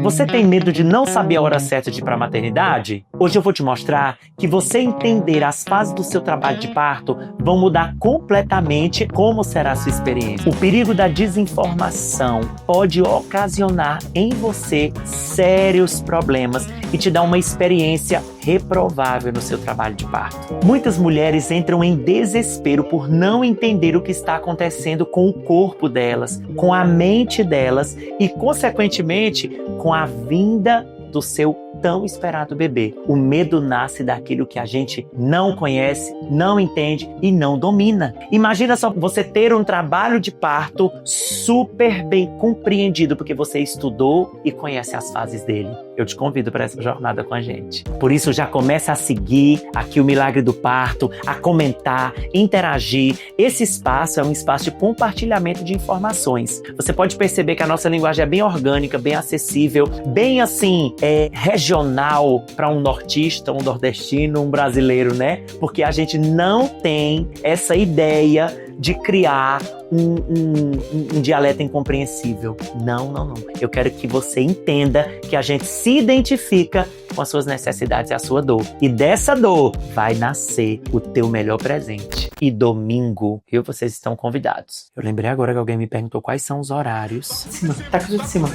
Você tem medo de não saber a hora certa de ir para a maternidade? Hoje eu vou te mostrar que você entender as fases do seu trabalho de parto vão mudar completamente como será a sua experiência. O perigo da desinformação pode ocasionar em você sérios problemas e te dar uma experiência reprovável no seu trabalho de parto. Muitas mulheres entram em desespero por não entender o que está acontecendo com o corpo delas, com a mente delas e, consequentemente, com a vinda do seu tão esperado bebê. O medo nasce daquilo que a gente não conhece, não entende e não domina. Imagina só você ter um trabalho de parto super bem compreendido, porque você estudou e conhece as fases dele. Eu te convido para essa jornada com a gente. Por isso, já começa a seguir aqui o Milagre do Parto, a comentar, interagir. Esse espaço é um espaço de compartilhamento de informações. Você pode perceber que a nossa linguagem é bem orgânica, bem acessível, bem assim, regional para um nortista, um nordestino, um brasileiro, né? Porque a gente não tem essa ideia de criar um dialeto incompreensível. Não. Eu quero que você entenda que a gente se identifica com as suas necessidades e a sua dor. E dessa dor vai nascer o teu melhor presente. E domingo, vocês estão convidados. Eu lembrei agora que alguém me perguntou quais são os horários. Tá de cima.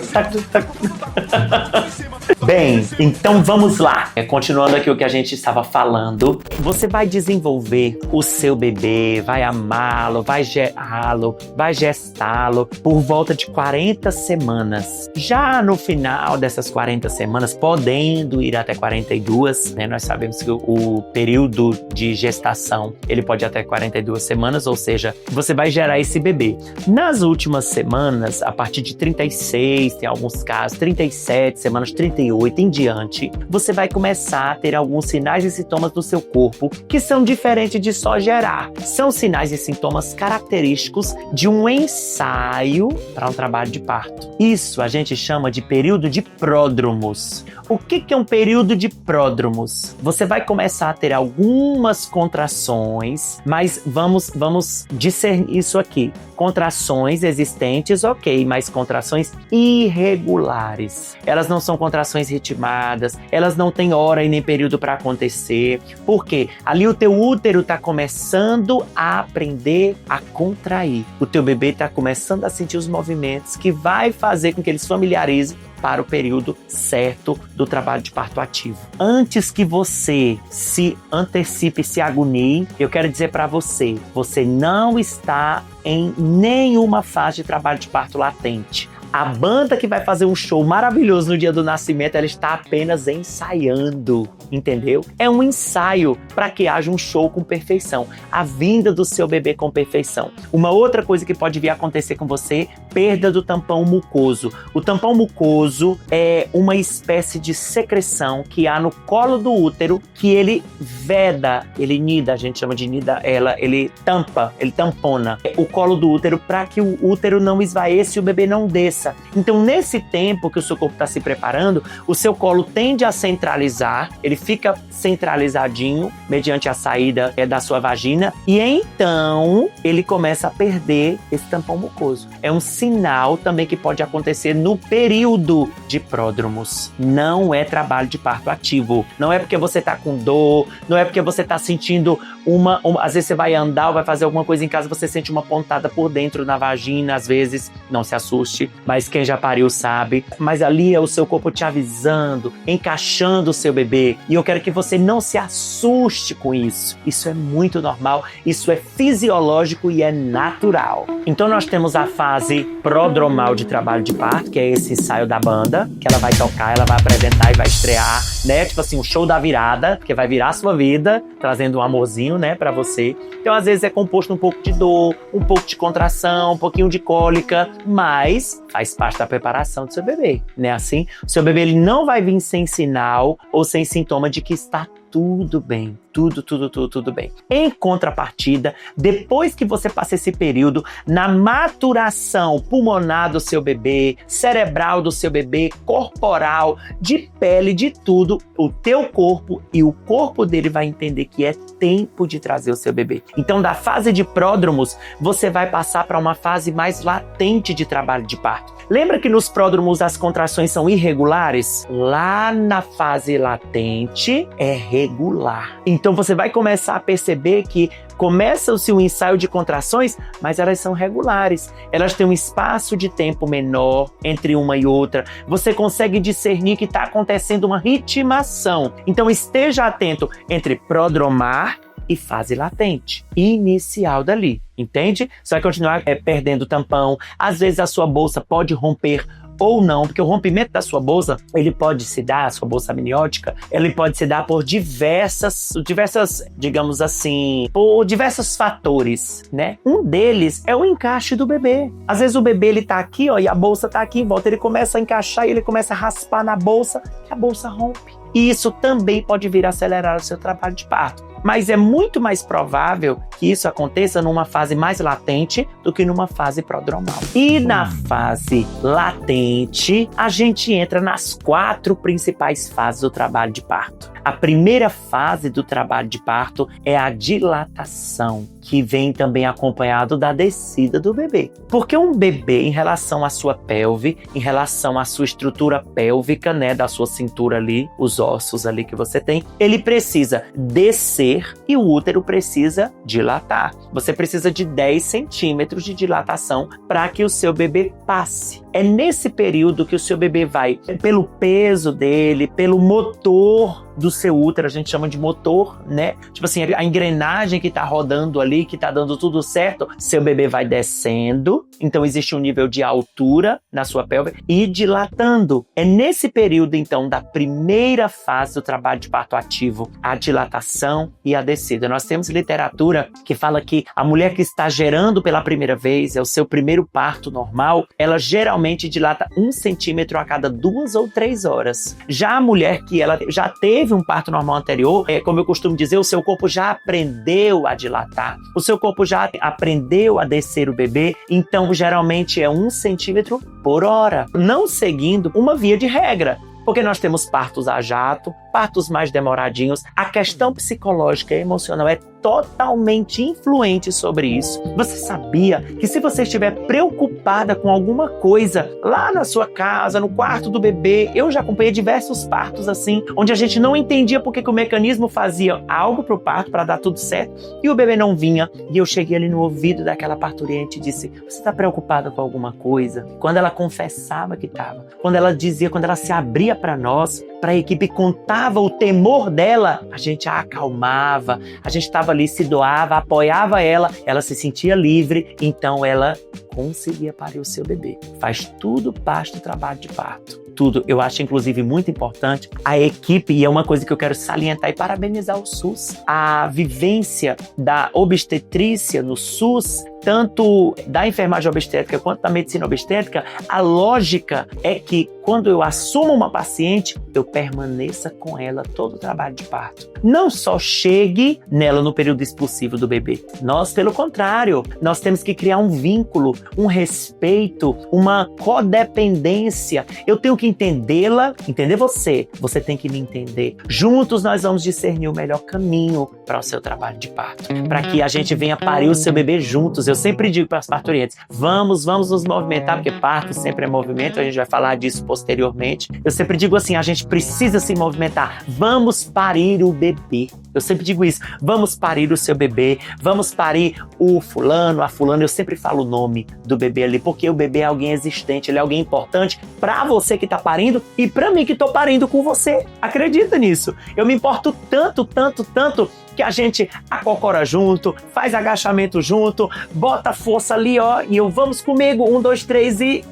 Bem, então vamos lá. Continuando aqui o que a gente estava falando. Você vai desenvolver o seu bebê, vai amá-lo, vai gerá-lo, vai gestá-lo por volta de 40 semanas. Já no final dessas 40 semanas, podendo ir até 42, né? Nós sabemos que o período de gestação, ele pode ir até 42 semanas, ou seja, você vai gerar esse bebê. Nas últimas semanas, a partir de 36, tem alguns casos, 37 semanas, 38 em diante, você vai começar a ter alguns sinais e sintomas do seu corpo que são diferentes de só gerar. São sinais e sintomas característicos de um ensaio para um trabalho de parto. Isso a gente chama de período de pródromos. O que é um período de pródromos? Você vai começar a ter algumas contrações, mas vamos discernir isso aqui. Contrações existentes, ok, mas contrações irregulares. Elas não são contrações ritmadas, elas não têm hora e nem período para acontecer. Por quê? Ali o teu útero está começando a aprender a contrair. O teu bebê está começando a sentir os movimentos que vai fazer com que eles familiarizem para o período certo do trabalho de parto ativo. Antes que você se antecipe, se agonie, eu quero dizer para você, você não está em nenhuma fase de trabalho de parto latente. A banda que vai fazer um show maravilhoso no dia do nascimento, ela está apenas ensaiando, entendeu? É um ensaio para que haja um show com perfeição, a vinda do seu bebê com perfeição. Uma outra coisa que pode vir a acontecer com você, perda do tampão mucoso. O tampão mucoso é uma espécie de secreção que há no colo do útero, que ele veda, ele nida, a gente chama de nida, ele tampa, ele tampona o colo do útero para que o útero não esvaeça e o bebê não desça. Então, nesse tempo que o seu corpo está se preparando, o seu colo tende a centralizar, ele fica centralizadinho mediante a saída da sua vagina e então ele começa a perder esse tampão mucoso. É um sinal também que pode acontecer no período de pródromos. Não é trabalho de parto ativo. Não é porque você está com dor, não é porque você está sentindo às vezes você vai andar ou vai fazer alguma coisa em casa, você sente uma pontada por dentro na vagina, às vezes, não se assuste, mas quem já pariu sabe. Mas ali é o seu corpo te avisando, encaixando o seu bebê. E eu quero que você não se assuste com isso. Isso é muito normal, isso é fisiológico e é natural. Então nós temos a fase prodromal de trabalho de parto, que é esse ensaio da banda, que ela vai tocar, ela vai apresentar e vai estrear, né? Tipo assim, o show da virada, que vai virar a sua vida, trazendo um amorzinho, né, pra você. Então às vezes é composto um pouco de dor, um pouco de contração, um pouquinho de cólica, mas faz parte da preparação do seu bebê, né? Assim, o seu bebê ele não vai vir sem sinal ou sem sintoma de que está tudo bem. Tudo bem. Em contrapartida, depois que você passa esse período na maturação pulmonar do seu bebê, cerebral do seu bebê, corporal, de pele, de tudo, o teu corpo e o corpo dele vai entender que é tempo de trazer o seu bebê. Então, da fase de pródromos, você vai passar para uma fase mais latente de trabalho de parto. Lembra que nos pródromos as contrações são irregulares? Lá na fase latente é regular. Então você vai começar a perceber que começa-se um ensaio de contrações, mas elas são regulares. Elas têm um espaço de tempo menor entre uma e outra. Você consegue discernir que está acontecendo uma ritmação. Então esteja atento entre prodromar e fase latente, inicial dali, entende? Você vai continuar perdendo tampão. Às vezes a sua bolsa pode romper ou não, porque o rompimento da sua bolsa, ele pode se dar, a sua bolsa amniótica, ele pode se dar por diversas, digamos assim, por diversos fatores, né? Um deles é o encaixe do bebê. Às vezes o bebê, ele tá aqui, ó, e a bolsa tá aqui em volta, ele começa a encaixar e ele começa a raspar na bolsa, e a bolsa rompe. E isso também pode vir a acelerar o seu trabalho de parto. Mas é muito mais provável que isso aconteça numa fase mais latente do que numa fase prodromal. E na fase latente, a gente entra nas 4 principais fases do trabalho de parto. A primeira fase do trabalho de parto é a dilatação, que vem também acompanhado da descida do bebê. Porque um bebê, em relação à sua pelve, em relação à sua estrutura pélvica, né, da sua cintura ali, os ossos ali que você tem, ele precisa descer e o útero precisa dilatar. Você precisa de 10 centímetros de dilatação para que o seu bebê passe. É nesse período que o seu bebê vai, pelo peso dele, pelo motor do seu útero, a gente chama de motor, né? Tipo assim, a engrenagem que tá rodando ali, que tá dando tudo certo, seu bebê vai descendo, então existe um nível de altura na sua pelve e dilatando. É nesse período, então, da primeira fase do trabalho de parto ativo, a dilatação e a descida. Nós temos literatura que fala que a mulher que está gerando pela primeira vez, é o seu primeiro parto normal, ela geralmente dilata 1 centímetro a cada 2 ou 3 horas. Já a mulher que ela já teve um parto normal anterior, como eu costumo dizer, o seu corpo já aprendeu a dilatar, o seu corpo já aprendeu a descer o bebê, então geralmente é 1 centímetro por hora, não seguindo uma via de regra. Porque nós temos partos a jato, partos mais demoradinhos. A questão psicológica e emocional é totalmente influente sobre isso. Você sabia que se você estiver preocupada com alguma coisa lá na sua casa, no quarto do bebê, eu já acompanhei diversos partos assim, onde a gente não entendia porque que o mecanismo fazia algo pro parto para dar tudo certo e o bebê não vinha. E eu cheguei ali no ouvido daquela parturiente e disse: você está preocupada com alguma coisa? Quando ela confessava que estava, quando ela dizia, quando ela se abria para nós, para a equipe, contava o temor dela, a gente a acalmava, a gente estava ali, se doava, apoiava ela se sentia livre, então ela conseguia parir o seu bebê. Faz tudo parte do trabalho de parto. Tudo. Eu acho, inclusive, muito importante a equipe, e é uma coisa que eu quero salientar e parabenizar o SUS. A vivência da obstetrícia no SUS, tanto da enfermagem obstétrica quanto da medicina obstétrica, a lógica é que quando eu assumo uma paciente, eu permaneça com ela todo o trabalho de parto. Não só chegue nela no período expulsivo do bebê. Nós, pelo contrário, nós temos que criar um vínculo, um respeito, uma codependência. Eu tenho que entendê-la, entender você. Você tem que me entender. Juntos nós vamos discernir o melhor caminho para o seu trabalho de parto. Para que a gente venha parir o seu bebê juntos. Eu sempre digo para as parturientes, vamos nos movimentar, porque parto sempre é movimento, a gente vai falar disso posteriormente. Eu sempre digo assim, a gente precisa se movimentar. Vamos parir o bebê. Eu sempre digo isso, vamos parir o seu bebê, vamos parir o fulano, a fulana. Eu sempre falo o nome do bebê ali, porque o bebê é alguém existente, ele é alguém importante para você que tá parindo e para mim que tô parindo com você. Acredita nisso? Eu me importo tanto, que a gente acocora junto, faz agachamento junto, bota força ali, ó, e eu vamos comigo, 1, 2, 3 e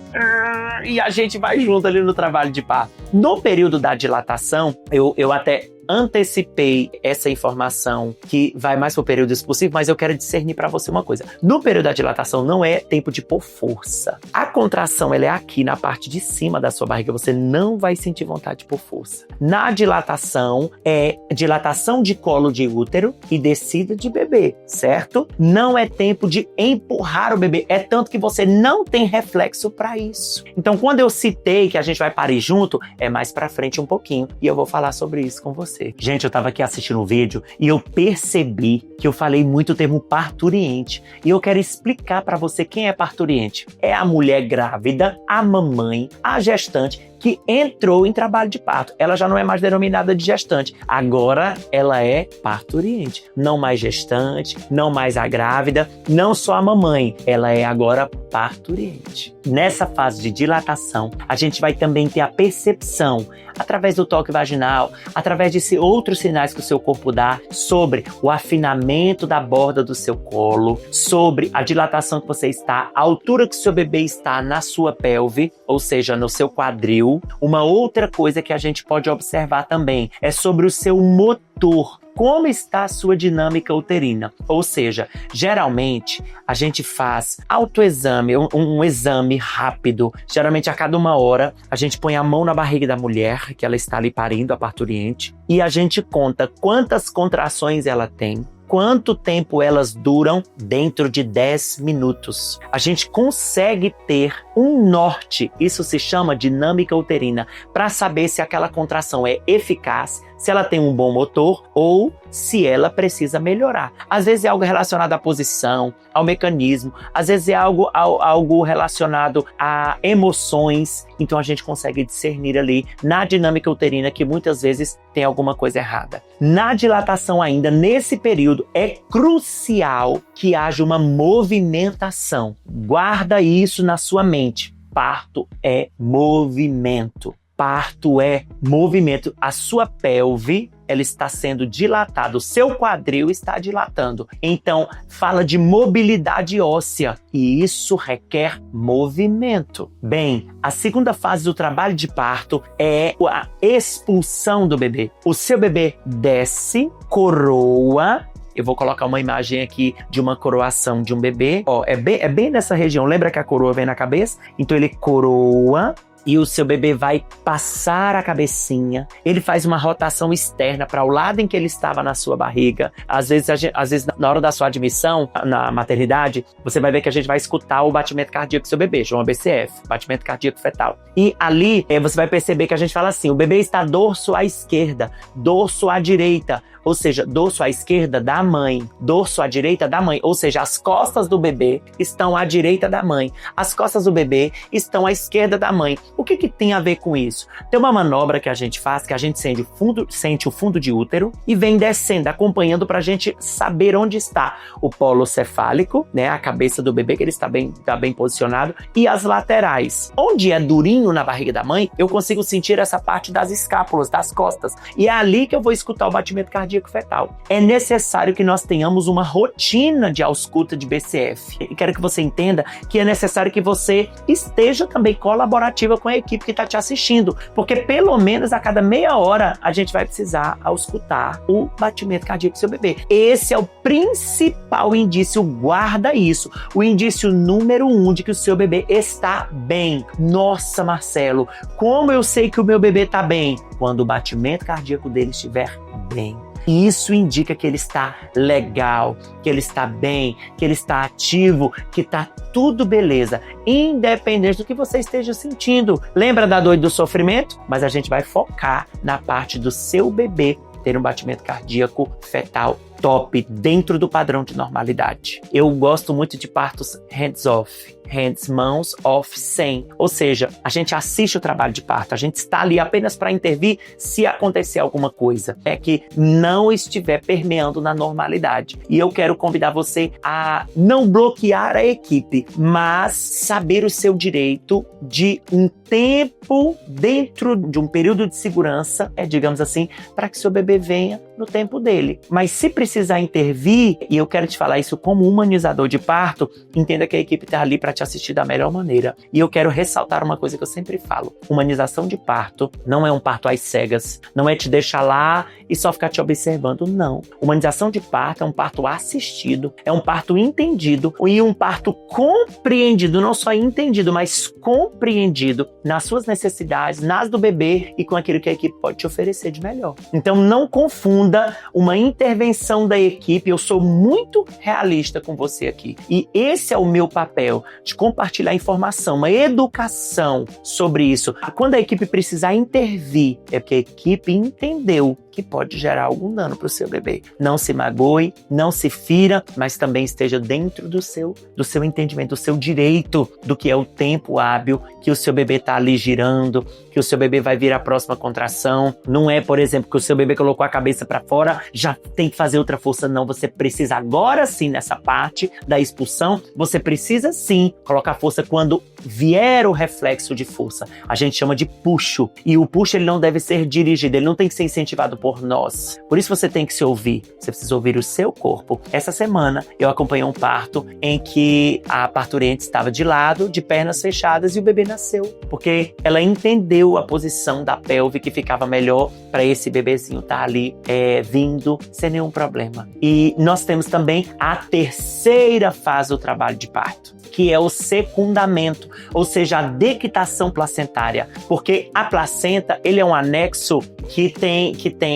a gente vai junto ali no trabalho de parto. No período da dilatação, eu até antecipei essa informação que vai mais para o período expulsivo, mas eu quero discernir para você uma coisa. No período da dilatação não é tempo de pôr força. A contração ela é aqui na parte de cima da sua barriga, você não vai sentir vontade de pôr força. Na dilatação é dilatação de colo de útero e descida de bebê, certo? Não é tempo de empurrar o bebê, é tanto que você não tem reflexo para isso. Então quando eu citei que a gente vai parir junto, é mais para frente um pouquinho e eu vou falar sobre isso com você. você. Gente, eu tava aqui assistindo o vídeo e eu percebi que eu falei muito o termo parturiente. E eu quero explicar pra você quem é parturiente. É a mulher grávida, a mamãe, a gestante, que entrou em trabalho de parto. Ela já não é mais denominada de gestante. Agora ela é parturiente. Não mais gestante, não mais a grávida, não só a mamãe. Ela é agora parturiente. Nessa fase de dilatação, a gente vai também ter a percepção, através do toque vaginal, através de outros sinais que o seu corpo dá, sobre o afinamento da borda do seu colo, sobre a dilatação que você está, a altura que o seu bebê está na sua pelve, ou seja, no seu quadril. Uma outra coisa que a gente pode observar também é sobre o seu motor. Como está a sua dinâmica uterina? Ou seja, geralmente a gente faz autoexame, um exame rápido. Geralmente a cada 1 hora a gente põe a mão na barriga da mulher, que ela está ali parindo, a parturiente, e a gente conta quantas contrações ela tem, quanto tempo elas duram dentro de 10 minutos. A gente consegue ter um norte, isso se chama dinâmica uterina, para saber se aquela contração é eficaz, se ela tem um bom motor ou se ela precisa melhorar. Às vezes é algo relacionado à posição, ao mecanismo, às vezes é algo relacionado a emoções. Então a gente consegue discernir ali na dinâmica uterina que muitas vezes tem alguma coisa errada. Na dilatação ainda, nesse período, é crucial que haja uma movimentação. Guarda isso na sua mente. Parto é movimento. Parto é movimento. A sua pelve, ela está sendo dilatada, o seu quadril está dilatando. Então, fala de mobilidade óssea e isso requer movimento. Bem, a segunda fase do trabalho de parto é a expulsão do bebê. O seu bebê desce, coroa. Eu vou colocar uma imagem aqui de uma coroação de um bebê. Ó, é bem nessa região. Lembra que a coroa vem na cabeça? Então ele coroa. E o seu bebê vai passar a cabecinha, ele faz uma rotação externa para o lado em que ele estava na sua barriga. Às vezes, na hora da sua admissão na maternidade, você vai ver que a gente vai escutar o batimento cardíaco do seu bebê, chama BCF, batimento cardíaco fetal. E ali você vai perceber que a gente fala assim, o bebê está dorso à esquerda, dorso à direita, ou seja, dorso à esquerda da mãe, dorso à direita da mãe, ou seja, as costas do bebê estão à direita da mãe, as costas do bebê estão à esquerda da mãe. O que tem a ver com isso? Tem uma manobra que a gente faz, que a gente sente o fundo de útero e vem descendo, acompanhando para a gente saber onde está o polo cefálico, né, a cabeça do bebê, que ele está bem posicionado, e as laterais. Onde é durinho na barriga da mãe, eu consigo sentir essa parte das escápulas, das costas, e é ali que eu vou escutar o batimento cardíaco fetal. É necessário que nós tenhamos uma rotina de ausculta de BCF. E quero que você entenda que é necessário que você esteja também colaborativa com a equipe que está te assistindo, porque pelo menos a cada meia hora a gente vai precisar auscultar o batimento cardíaco do seu bebê. Esse é o principal indício, guarda isso, o indício número 1 de que o seu bebê está bem. Nossa, Marcelo, como eu sei que o meu bebê está bem? Quando o batimento cardíaco dele estiver bem. E isso indica que ele está legal, que ele está bem, que ele está ativo, que está tudo beleza, independente do que você esteja sentindo. Lembra da dor e do sofrimento? Mas a gente vai focar na parte do seu bebê ter um batimento cardíaco fetal top, dentro do padrão de normalidade. Eu gosto muito de partos hands-off. Hands, mãos, off, sem. Ou seja, a gente assiste o trabalho de parto, a gente está ali apenas para intervir se acontecer alguma coisa. É que não estiver permeando na normalidade. E eu quero convidar você a não bloquear a equipe, mas saber o seu direito de um tempo dentro de um período de segurança, digamos assim, para que seu bebê venha no tempo dele. Mas se precisar intervir, e eu quero te falar isso como humanizador de parto, entenda que a equipe está ali para te assistir da melhor maneira. E eu quero ressaltar uma coisa que eu sempre falo. Humanização de parto não é um parto às cegas, não é te deixar lá e só ficar te observando, não. Humanização de parto é um parto assistido, é um parto entendido e um parto compreendido, não só entendido, mas compreendido nas suas necessidades, nas do bebê e com aquilo que a equipe pode te oferecer de melhor. Então não confunda uma intervenção da equipe, eu sou muito realista com você aqui. E esse é o meu papel, de compartilhar informação, uma educação sobre isso. Quando a equipe precisar intervir, é porque a equipe entendeu que pode gerar algum dano para o seu bebê. Não se magoe, não se fira, mas também esteja dentro do seu entendimento, do seu direito do que é o tempo hábil, que o seu bebê está ali girando, que o seu bebê vai vir a próxima contração. Não é, por exemplo, que o seu bebê colocou a cabeça para fora, já tem que fazer outra força. Não, você precisa agora sim, nessa parte da expulsão, você precisa sim colocar força quando vier o reflexo de força. A gente chama de puxo. E o puxo, ele não deve ser dirigido, ele não tem que ser incentivado por nós. Por isso você tem que se ouvir. Você precisa ouvir o seu corpo. Essa semana eu acompanhei um parto em que a parturiente estava de lado, de pernas fechadas, e o bebê nasceu. Porque ela entendeu a posição da pelve que ficava melhor para esse bebezinho estar ali vindo sem nenhum problema. E nós temos também a terceira fase do trabalho de parto, que é o secundamento, ou seja, a dequitação placentária, porque a placenta, ele é um anexo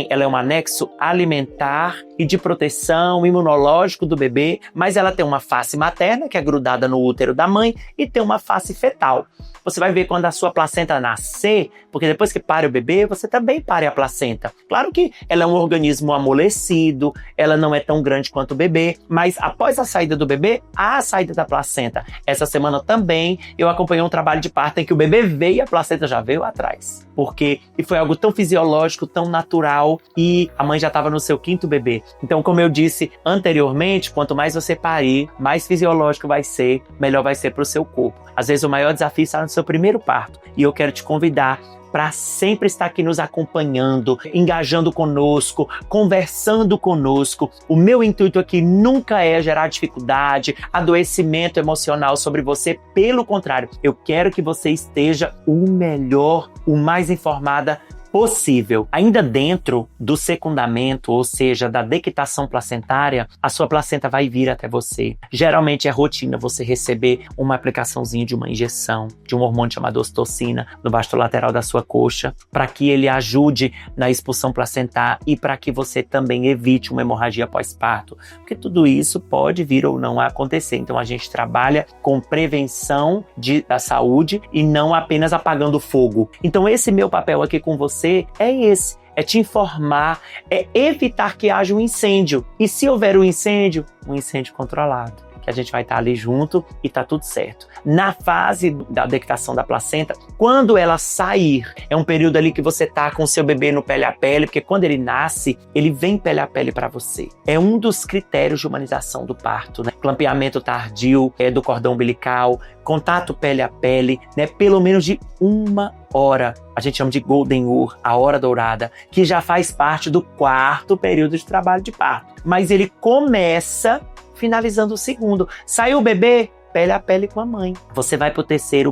ela é um anexo alimentar e de proteção imunológico do bebê, mas ela tem uma face materna, que é grudada no útero da mãe, e tem uma face fetal. Você vai ver quando a sua placenta nascer, porque depois que pare o bebê, você também pare a placenta. Claro que ela é um organismo amolecido, ela não é tão grande quanto o bebê, mas após a saída do bebê, há a saída da placenta. Essa semana também eu acompanhei um trabalho de parto em que o bebê veio e a placenta já veio atrás. Porque foi algo tão fisiológico, tão natural, e a mãe já estava no seu 5º bebê. Então, como eu disse anteriormente, quanto mais você parir, mais fisiológico vai ser, melhor vai ser para o seu corpo. Às vezes o maior desafio está no seu primeiro parto, e eu quero te convidar para sempre estar aqui nos acompanhando, engajando conosco, conversando conosco. O meu intuito aqui nunca é gerar dificuldade, adoecimento emocional sobre você. Pelo contrário, eu quero que você esteja o melhor, o mais informada possível. Ainda dentro do secundamento, ou seja, da dequitação placentária, a sua placenta vai vir até você. Geralmente é rotina você receber uma aplicaçãozinha de uma injeção de um hormônio chamado ocitocina no vasto lateral da sua coxa, para que ele ajude na expulsão placentar e para que você também evite uma hemorragia pós-parto, porque tudo isso pode vir ou não a acontecer. Então a gente trabalha com prevenção da saúde e não apenas apagando fogo. Então esse meu papel aqui com você é esse, é te informar, é evitar que haja um incêndio. E se houver um incêndio controlado, que a gente vai estar ali junto e tá tudo certo. Na fase da dequitação da placenta, quando ela sair, é um período ali que você tá com o seu bebê no pele a pele, porque quando ele nasce, ele vem pele a pele para você. É um dos critérios de humanização do parto, né? Clampeamento tardio do cordão umbilical, contato pele a pele, né? Pelo menos de 1 hora. A gente chama de golden hour, a hora dourada, que já faz parte do 4º período de trabalho de parto. Mas ele começa finalizando o 2º. Saiu o bebê, pele a pele com a mãe. Você vai para o terceiro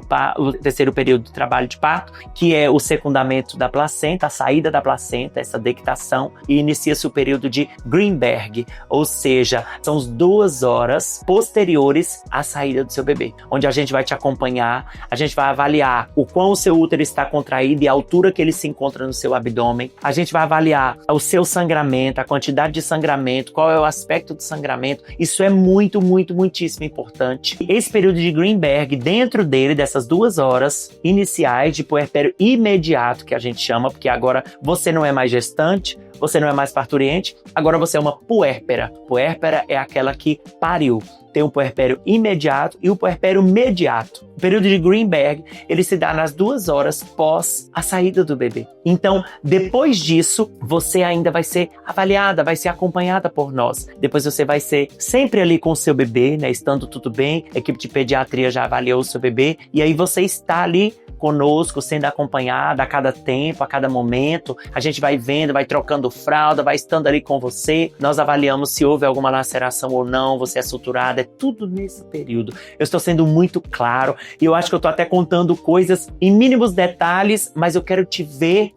período de trabalho de parto, que é o secundamento da placenta, a saída da placenta, essa dequitação, e inicia-se o período de Greenberg, ou seja, são as 2 horas posteriores à saída do seu bebê, onde a gente vai te acompanhar, a gente vai avaliar o quão o seu útero está contraído e a altura que ele se encontra no seu abdômen, a gente vai avaliar o seu sangramento, a quantidade de sangramento, qual é o aspecto do sangramento. Isso é muitíssimo importante. Esse período de Greenberg, dentro dele, dessas 2 horas iniciais de puerpério imediato, que a gente chama, porque agora você não é mais gestante, você não é mais parturiente, agora você é uma puérpera. Puérpera é aquela que pariu. Tem o puerpério imediato e o puerpério mediato. O período de Greenberg, ele se dá nas 2 horas pós a saída do bebê. Então, depois disso, você ainda vai ser avaliada, vai ser acompanhada por nós. Depois você vai ser sempre ali com o seu bebê, né? Estando tudo bem, a equipe de pediatria já avaliou o seu bebê, e aí você está ali conosco, sendo acompanhada a cada tempo, a cada momento. A gente vai vendo, vai trocando fralda, vai estando ali com você. Nós avaliamos se houve alguma laceração ou não, você é suturada, é tudo nesse período. Eu estou sendo muito claro e eu acho que eu estou até contando coisas em mínimos detalhes, mas eu quero te ver,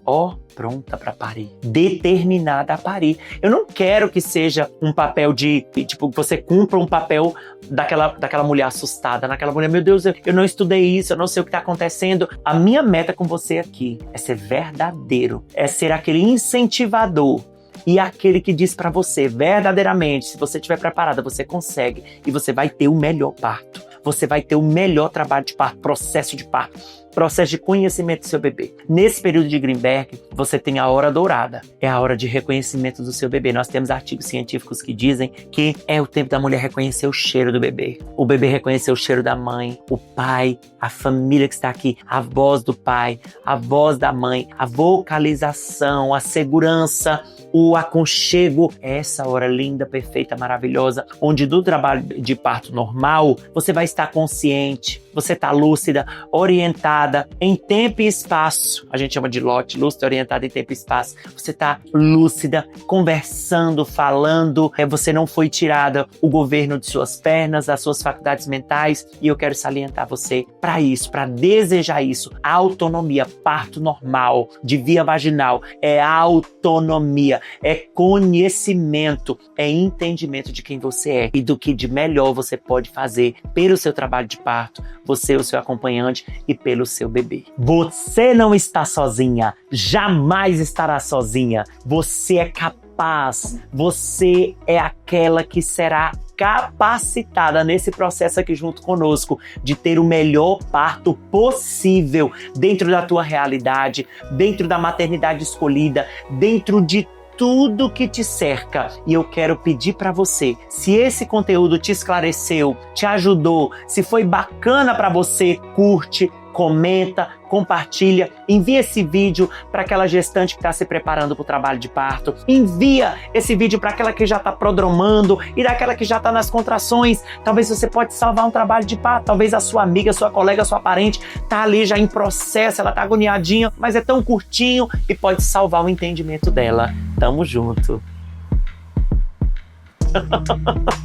pronta para parir, determinada a parir. Eu não quero que seja um papel tipo, você cumpra um papel daquela mulher assustada, naquela mulher, meu Deus, eu não estudei isso, eu não sei o que está acontecendo. A minha meta com você aqui é ser verdadeiro, é ser aquele incentivador e aquele que diz para você verdadeiramente, se você estiver preparada, você consegue e você vai ter o melhor parto. Você vai ter o melhor trabalho de parto, processo de parto. processo de conhecimento do seu bebê. Nesse período de Greenberg, você tem a hora dourada. É a hora de reconhecimento do seu bebê. Nós temos artigos científicos que dizem que é o tempo da mulher reconhecer o cheiro do bebê. O bebê reconhecer o cheiro da mãe, o pai, a família que está aqui, a voz do pai, a voz da mãe, a vocalização, a segurança, o aconchego. É essa hora linda, perfeita, maravilhosa, onde do trabalho de parto normal, você vai estar consciente, você está lúcida, orientada em tempo e espaço. A gente chama de lote, lúcida, orientada em tempo e espaço. Você está lúcida, conversando, falando. Você não foi tirada o governo de suas pernas, das suas faculdades mentais. E eu quero salientar você para isso, para desejar isso. Autonomia, parto normal, de via vaginal, é autonomia, é conhecimento, é entendimento de quem você é e do que de melhor você pode fazer pelo seu trabalho de parto, você, o seu acompanhante e pelo seu bebê. Você não está sozinha, jamais estará sozinha. Você é capaz, você é aquela que será capacitada nesse processo aqui junto conosco de ter o melhor parto possível dentro da tua realidade, dentro da maternidade escolhida, dentro de tudo que te cerca. E eu quero pedir para você, se esse conteúdo te esclareceu, te ajudou, se foi bacana para você, curte, comenta, compartilha, envia esse vídeo para aquela gestante que está se preparando para o trabalho de parto, envia esse vídeo para aquela que já está prodromando e daquela que já está nas contrações. Talvez você pode salvar um trabalho de parto, talvez a sua amiga, sua colega, sua parente está ali já em processo, ela está agoniadinha, mas é tão curtinho e pode salvar o entendimento dela. Tamo junto.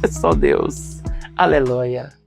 Só Deus. Aleluia.